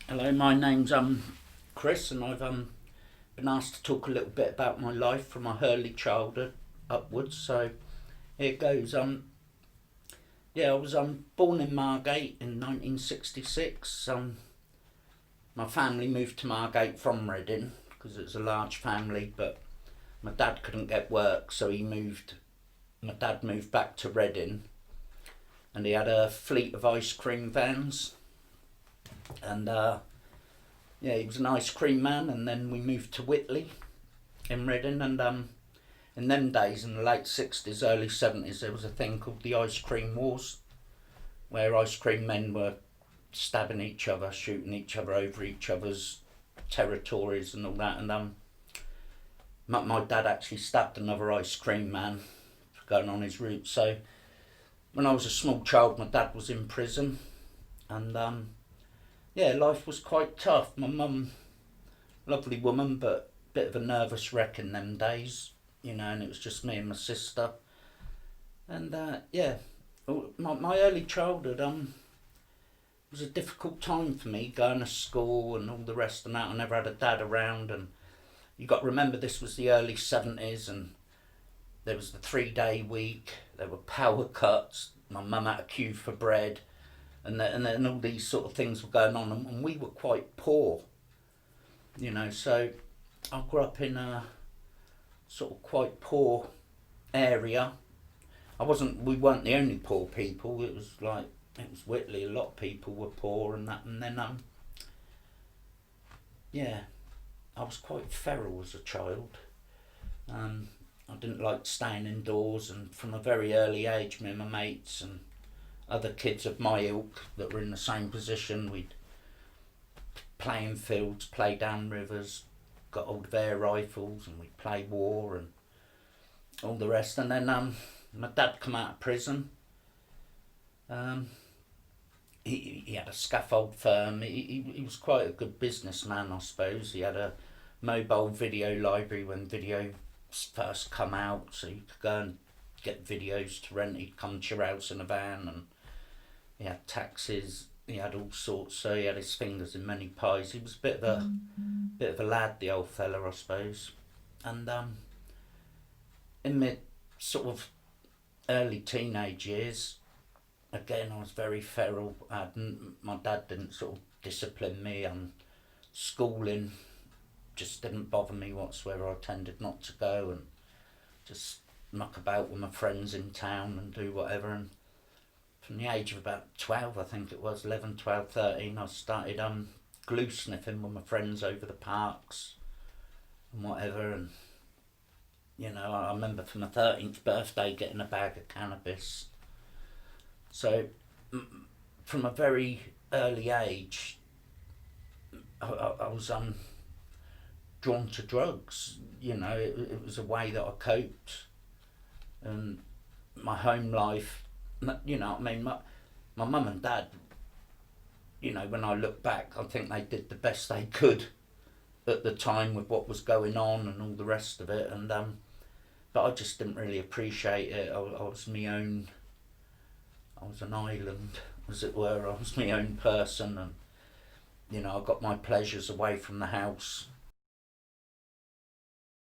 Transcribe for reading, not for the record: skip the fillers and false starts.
Hello, my name's Chris, and I've been asked to talk a little bit about my life from my early childhood upwards. So here goes. I was born in Margate in 1966. My family moved to Margate from Reading because it's a large family, but my dad couldn't get work, so he moved. My dad moved back to Reading, and he had a fleet of ice cream vans, and he was an ice cream man. And then we moved to Whitley in Reading, and in them days, in the late 60s, early 70s, there was a thing called the ice cream wars, where ice cream men were stabbing each other, shooting each other over each other's territories and all that. And my dad actually stabbed another ice cream man for going on his route. So when I was a small child, my dad was in prison, and life was quite tough. My mum, lovely woman, but a bit of a nervous wreck in them days, and it was just me and my sister. And my early childhood was a difficult time for me, going to school and all the rest of that. I never had a dad around, and you got to remember this was the early 70s, and there was the 3-day week, there were power cuts, my mum had to queue for bread, and then all these sort of things were going on, and we were quite poor, so I grew up in a sort of quite poor area. We weren't the only poor people. It was Whitley, a lot of people were poor and that. And then I was quite feral as a child. I didn't like staying indoors, and from a very early age, me and my mates and other kids of my ilk that were in the same position, we'd play in fields, play down rivers, got old air rifles, and we'd play war and all the rest. And then my dad come out of prison. He had a scaffold firm. He was quite a good businessman, I suppose. He had a mobile video library when video first come out, so you could go and get videos to rent. He'd come to your house in a van, and he had taxis. He had all sorts. So he had his fingers in many pies. He was a bit of a lad, the old fella, I suppose. And in my sort of early teenage years, again, I was very feral. My dad didn't sort of discipline me, and schooling just didn't bother me whatsoever. I tended not to go and just muck about with my friends in town and do whatever. And from the age of about 12, I think it was, 11, 12, 13, I started glue sniffing with my friends over the parks and whatever. And I remember for my 13th birthday getting a bag of cannabis. So from a very early age, I was drawn to drugs. It was a way that I coped. And my home life, my mum and dad, when I look back, I think they did the best they could at the time with what was going on and all the rest of it. And but I just didn't really appreciate it. I was an island, as it were. I was my own person, and I got my pleasures away from the house.